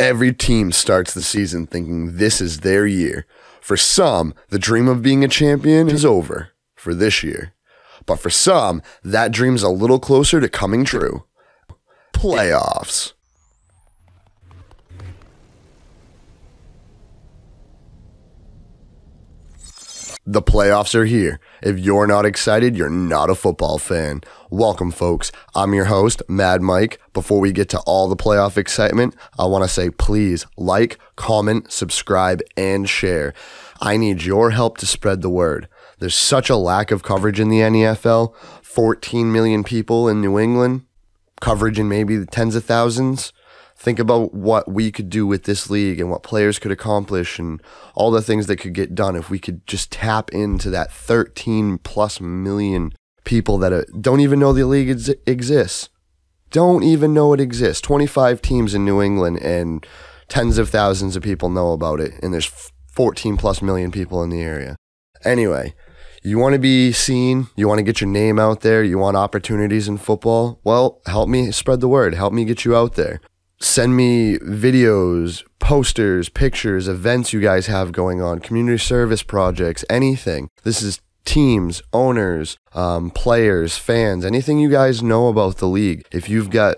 Every team starts the season thinking this is their year. For some, the dream of being a champion is over for this year. But for some, that dream's a little closer to coming true. Playoffs. The playoffs are here. If you're not excited, you're not a football fan. Welcome, folks. I'm your host, Mad Mike. Before we get to all the playoff excitement, I want to say please like, comment, subscribe, and share. I need your help to spread the word. There's such a lack of coverage in the NEFL. 14 million people in New England. Coverage in maybe the tens of thousands. Think about what we could do with this league and what players could accomplish and all the things that could get done if we could just tap into that 13 plus million people that don't even know the league exists. Don't even know it exists. 25 teams in New England and tens of thousands of people know about it, and there's 14 plus million people in the area. Anyway, you want to be seen, you want to get your name out there, you want opportunities in football? Well, help me spread the word. Help me get you out there. Send me videos, posters, pictures, events you guys have going on, community service projects, anything. This is teams, owners, players, fans, anything you guys know about the league. If you've got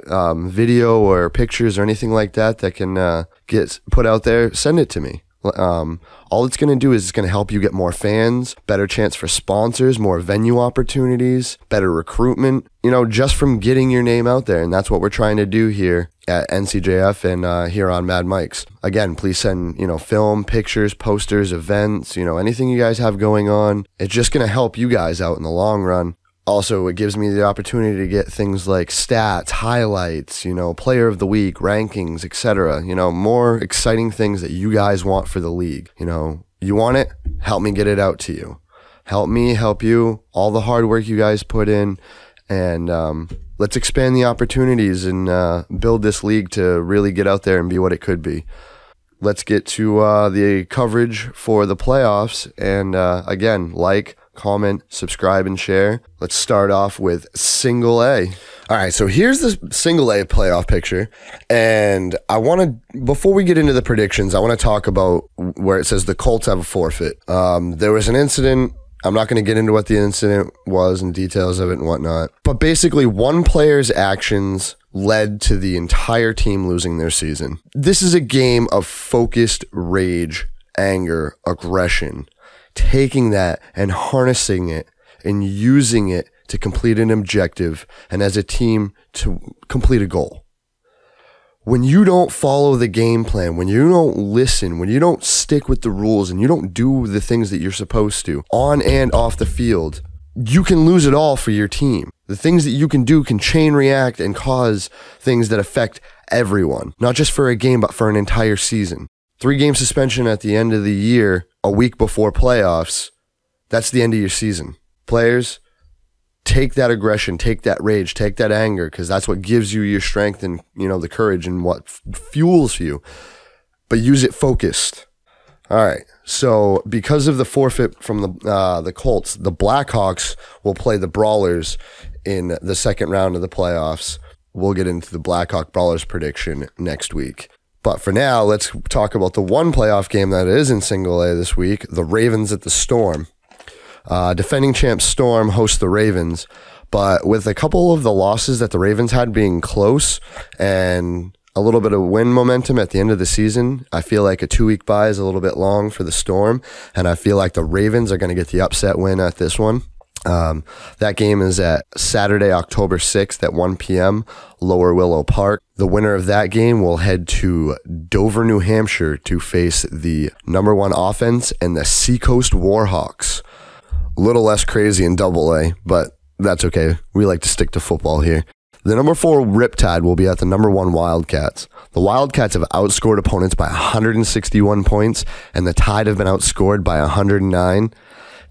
video or pictures or anything like that that can get put out there, send it to me. All it's going to do is it's going to help you get more fans, better chance for sponsors, more venue opportunities, better recruitment, just from getting your name out there. And that's what we're trying to do here at NCJF and here on Mad Mike's. Again, please send, film, pictures, posters, events, anything you guys have going on. It's just going to help you guys out in the long run. Also, it gives me the opportunity to get things like stats, highlights, player of the week, rankings, etc. More exciting things that you guys want for the league. You want it? Help me get it out to you. Help me help you. All the hard work you guys put in. And let's expand the opportunities and build this league to really get out there and be what it could be. Let's get to the coverage for the playoffs. And again, like, comment, subscribe, and share. Let's start off with single A. All right, so here's the single A playoff picture. And before we get into the predictions, I want to talk about where it says the Colts have a forfeit. There was an incident. I'm not going to get into what the incident was and details of it and whatnot. But basically, one player's actions led to the entire team losing their season. This is a game of focused rage, anger, aggression. Taking that and harnessing it and using it to complete an objective and as a team to complete a goal. When you don't follow the game plan, when you don't listen, when you don't stick with the rules and you don't do the things that you're supposed to on and off the field, you can lose it all for your team. The things that you can do can chain react and cause things that affect everyone, not just for a game, but for an entire season. 3-game suspension at the end of the year, a week before playoffs, that's the end of your season. Players, take that aggression, take that rage, take that anger, because that's what gives you your strength and, the courage and what fuels you. But use it focused. All right, so because of the forfeit from the Colts, the Blackhawks will play the Brawlers in the second round of the playoffs. We'll get into the Blackhawk Brawlers prediction next week. But for now, let's talk about the one playoff game that is in single A this week, the Ravens at the Storm. Defending champ Storm hosts the Ravens, but with a couple of the losses that the Ravens had being close and a little bit of win momentum at the end of the season, I feel like a 2-week bye is a little bit long for the Storm, and I feel like the Ravens are going to get the upset win at this one. That game is at Saturday, October 6th at 1 p.m., Lower Willow Park. The winner of that game will head to Dover, New Hampshire to face the #1 offense and the Seacoast Warhawks. A little less crazy in Double A, but that's okay. We like to stick to football here. The #4 Riptide will be at the #1 Wildcats. The Wildcats have outscored opponents by 161 points, and the Tide have been outscored by 109.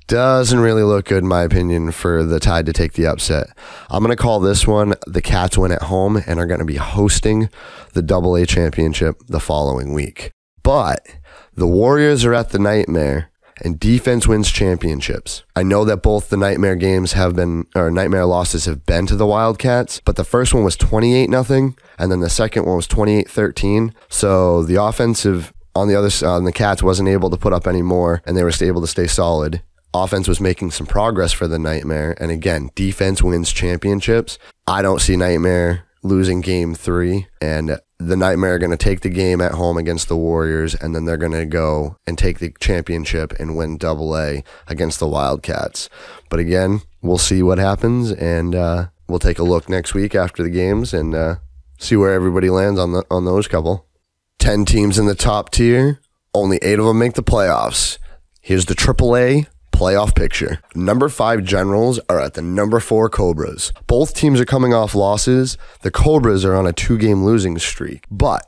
Doesn't really look good, in my opinion, for the Tide to take the upset. I'm going to call this one the Cats win at home and are going to be hosting the Double-A championship the following week. But the Warriors are at the Nightmare, and defense wins championships. I know that both the nightmare nightmare losses have been to the Wildcats, but the first one was 28-0, and then the second one was 28-13. So the offensive on the other side, the Cats wasn't able to put up any more, and they were able to stay solid. Offense was making some progress for the Nightmare, and again, defense wins championships. I don't see Nightmare losing game 3, and the Nightmare are going to take the game at home against the Warriors, and then they're going to go and take the championship and win AA against the Wildcats. But again, we'll see what happens, and we'll take a look next week after the games and see where everybody lands on those couple. 10 teams in the top tier, only 8 of them make the playoffs. Here's the AAA playoff picture. Number 5 Generals are at the number 4 Cobras. Both teams are coming off losses. The Cobras are on a 2-game losing streak, but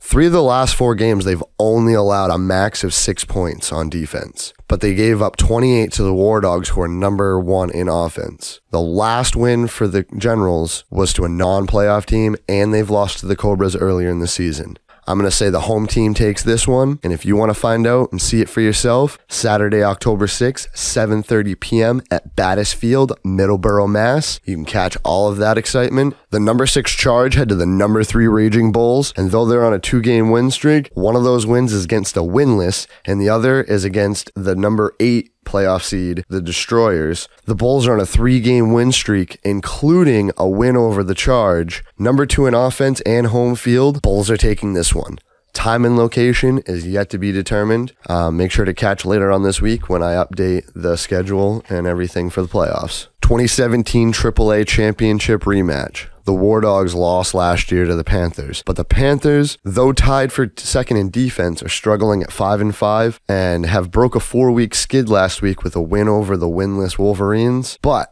3 of the last 4 games, they've only allowed a max of 6 points on defense, but they gave up 28 to the War Dogs, who are number 1 in offense. The last win for the Generals was to a non-playoff team, and they've lost to the Cobras earlier in the season. I'm going to say the home team takes this one, and if you want to find out and see it for yourself, Saturday, October 6th, 7:30 p.m. at Battis Field, Middleborough, Mass. You can catch all of that excitement. The number 6 Charge head to the number 3 Raging Bulls, and though they're on a 2-game win streak, one of those wins is against a winless, and the other is against the number 8 playoff seed, the Destroyers. The Bulls are on a 3-game win streak, including a win over the Charge. Number 2 in offense and home field, Bulls are taking this one. Time and location is yet to be determined. Make sure to catch later on this week when I update the schedule and everything for the playoffs. 2017 AAA Championship rematch. The War Dogs lost last year to the Panthers, but the Panthers, though tied for second in defense, are struggling at 5-5 and have broke a 4-week skid last week with a win over the winless Wolverines. But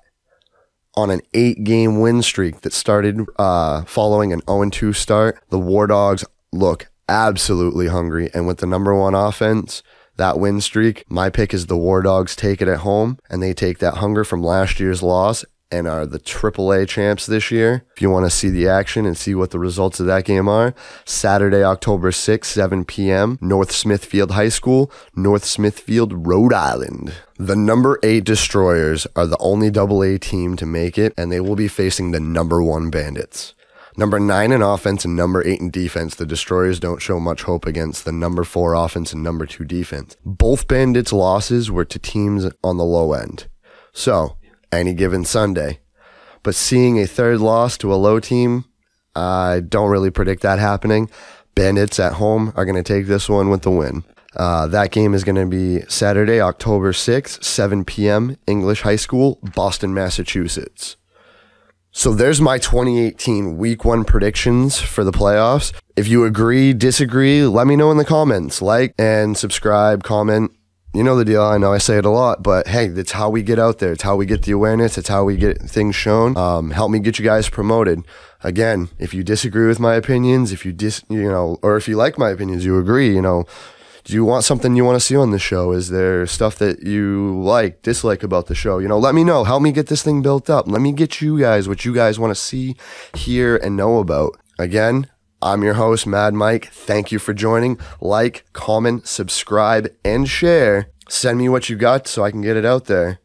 on an 8-game win streak that started following an 0-2 start, the War Dogs look absolutely hungry, and with the number 1 offense, that win streak, my pick is the War Dogs take it at home, and they take that hunger from last year's loss and are the AAA champs this year. If you want to see the action and see what the results of that game are, Saturday, October 6th, 7 p.m., North Smithfield High School, North Smithfield, Rhode Island. The number 8 Destroyers are the only AA team to make it, and they will be facing the number 1 Bandits. Number 9 in offense and number 8 in defense, the Destroyers don't show much hope against the number 4 offense and number 2 defense. Both Bandits' losses were to teams on the low end. So, any given Sunday. But seeing a third loss to a low team, I don't really predict that happening. Bandits at home are going to take this one with the win. That game is going to be Saturday, October 6th, 7 p.m., English High School, Boston, Massachusetts. So there's my 2018 Week 1 predictions for the playoffs. If you agree, disagree, let me know in the comments. Like and subscribe, comment. You know the deal. I know I say it a lot, but hey, that's how we get out there. It's how we get the awareness. It's how we get things shown. Help me get you guys promoted. Again, if you disagree with my opinions, if you or if you like my opinions, you agree, do you want something you want to see on the show? Is there stuff that you dislike about the show? Let me know. Help me get this thing built up. Let me get you guys what you guys want to see, hear, and know about. Again, I'm your host, Mad Mike. Thank you for joining. Like, comment, subscribe, and share. Send me what you got so I can get it out there.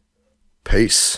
Peace.